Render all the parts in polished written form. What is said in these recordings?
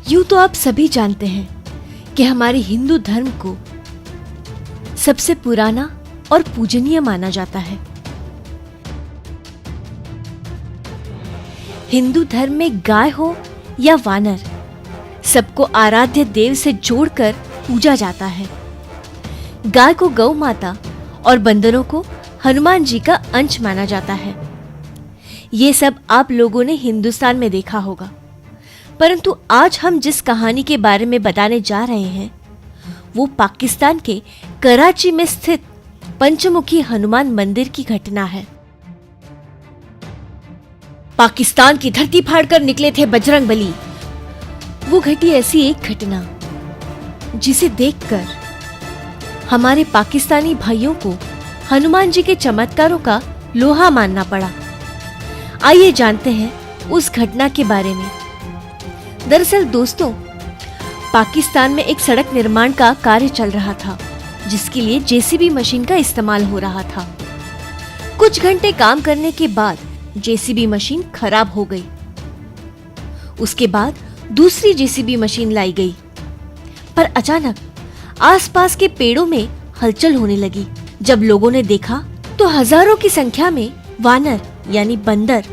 यूं तो आप सभी जानते हैं कि हमारे हिंदू धर्म को सबसे पुराना और पूजनीय माना जाता है। हिंदू धर्म में गाय हो या वानर, सबको आराध्य देव से जोड़कर पूजा जाता है। गाय को गौ माता और बंदरों को हनुमान जी का अंश माना जाता है। ये सब आप लोगों ने हिंदुस्तान में देखा होगा, परंतु आज हम जिस कहानी के बारे में बताने जा रहे हैं वो पाकिस्तान के कराची में स्थित पंचमुखी हनुमान मंदिर की घटना है। पाकिस्तान की धरती फाड़कर निकले थे बजरंगबली। वो घटी ऐसी एक घटना जिसे देखकर हमारे पाकिस्तानी भाइयों को हनुमान जी के चमत्कारों का लोहा मानना पड़ा। आइए जानते हैं उस घटना के बारे में। दरअसल दोस्तों, पाकिस्तान में एक सड़क निर्माण का कार्य चल रहा था, जिसके लिए जेसीबी मशीन का इस्तेमाल हो रहा था। कुछ घंटे काम करने के बाद जेसीबी मशीन खराब हो गई। उसके बाद दूसरी जेसीबी मशीन लाई गई, पर अचानक आसपास के पेड़ों में हलचल होने लगी। जब लोगों ने देखा तो हजारों की संख्या में वानर यानी बंदर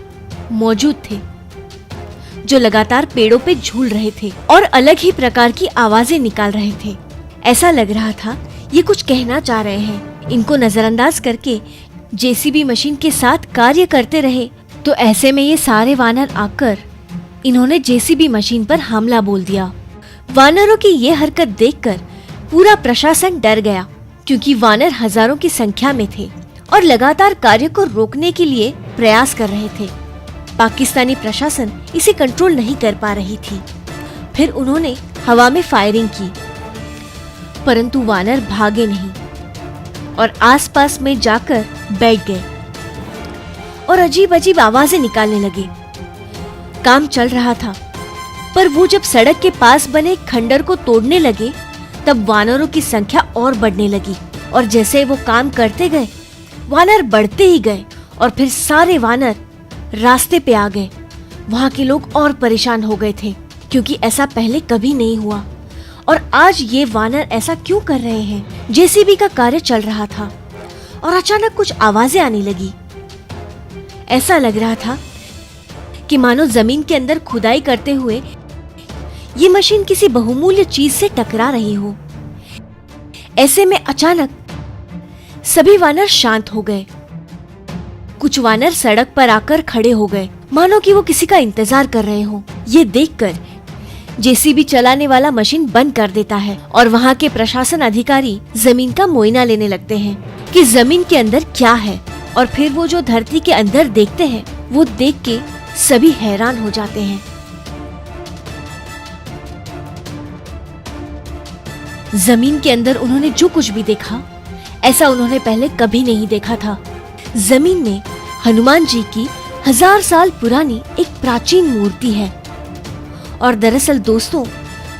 मौजूद थे, जो लगातार पेड़ों पे झूल रहे थे और अलग ही प्रकार की आवाजें निकाल रहे थे। ऐसा लग रहा था ये कुछ कहना चाह रहे हैं। इनको नजरअंदाज करके जेसीबी मशीन के साथ कार्य करते रहे, तो ऐसे में ये सारे वानर आकर इन्होंने जेसीबी मशीन पर हमला बोल दिया। वानरों की ये हरकत देखकर पूरा प्रशासन डर गया, क्योंकि वानर हजारों की संख्या में थे और लगातार कार्य को रोकने के लिए प्रयास कर रहे थे। पाकिस्तानी प्रशासन इसे कंट्रोल नहीं कर पा रही थी। फिर उन्होंने हवा में फायरिंग की, परंतु वानर भागे नहीं और आसपास में जाकर बैठ गए और अजीब अजीब आवाजें निकालने लगे। काम चल रहा था, पर वो जब सड़क के पास बने खंडर को तोड़ने लगे, तब वानरों की संख्या और बढ़ने लगी। और जैसे वो काम करते गए, वानर बढ़ते ही गए और फिर सारे वानर रास्ते पे आ गए। वहाँ के लोग और परेशान हो गए थे, क्योंकि ऐसा पहले कभी नहीं हुआ। और आज ये वानर ऐसा क्यों कर रहे हैं? जेसीबी का कार्य चल रहा था और अचानक कुछ आवाजें आने लगी। ऐसा लग रहा था कि मानो जमीन के अंदर खुदाई करते हुए ये मशीन किसी बहुमूल्य चीज से टकरा रही हो। ऐसे में अचानक सभी वानर शांत हो गए। कुछ वानर सड़क पर आकर खड़े हो गए, मानो कि वो किसी का इंतजार कर रहे हो। ये देखकर जेसीबी चलाने वाला मशीन बंद कर देता है और वहाँ के प्रशासन अधिकारी जमीन का मुआयना लेने लगते हैं कि जमीन के अंदर क्या है। और फिर वो जो धरती के अंदर देखते हैं, वो देख के सभी हैरान हो जाते हैं। जमीन के अंदर उन्होंने जो कुछ भी देखा, ऐसा उन्होंने पहले कभी नहीं देखा था। जमीन में हनुमान जी की 1000 साल पुरानी एक प्राचीन मूर्ति है। और दरअसल दोस्तों,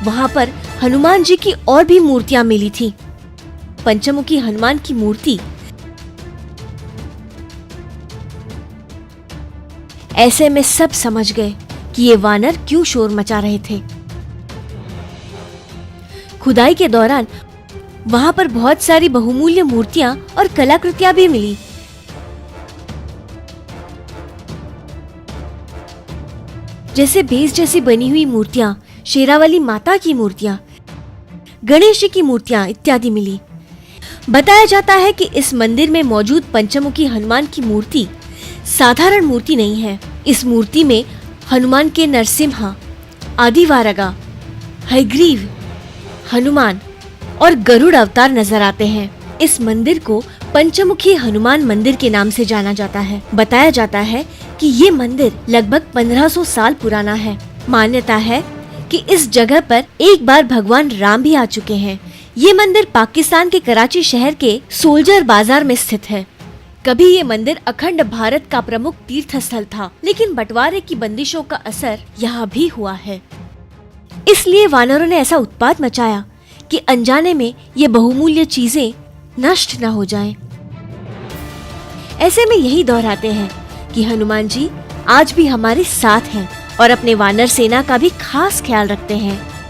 वहाँ पर हनुमान जी की और भी मूर्तियां मिली थी। पंचमुखी हनुमान की मूर्ति। ऐसे में सब समझ गए कि ये वानर क्यों शोर मचा रहे थे। खुदाई के दौरान वहाँ पर बहुत सारी बहुमूल्य मूर्तियां और कलाकृतियां भी मिली। जैसे बेस जैसी बनी हुई मूर्तियां, शेरावाली माता की मूर्तियां, गणेश जी की मूर्तियां इत्यादि मिली। बताया जाता है कि इस मंदिर में मौजूद पंचमुखी हनुमान की मूर्ति साधारण मूर्ति नहीं है। इस मूर्ति में हनुमान के नरसिम्हा, आदिवारगा, हयग्रीव, हनुमान और गरुड़ अवतार नजर आते हैं। इस मंदिर को पंचमुखी हनुमान मंदिर के नाम से जाना जाता है। बताया जाता है कि ये मंदिर लगभग 1500 साल पुराना है। मान्यता है कि इस जगह पर एक बार भगवान राम भी आ चुके हैं। ये मंदिर पाकिस्तान के कराची शहर के सोल्जर बाजार में स्थित है। कभी ये मंदिर अखंड भारत का प्रमुख तीर्थ स्थल था, लेकिन बंटवारे की बंदिशों का असर यहाँ भी हुआ है। इसलिए वानरों ने ऐसा उत्पात मचाया कि अनजाने में ये बहुमूल्य चीजें नष्ट न हो जाएं। ऐसे में यही दोहराते हैं कि हनुमान जी आज भी हमारे साथ हैं और अपने वानर सेना का भी खास ख्याल रखते हैं।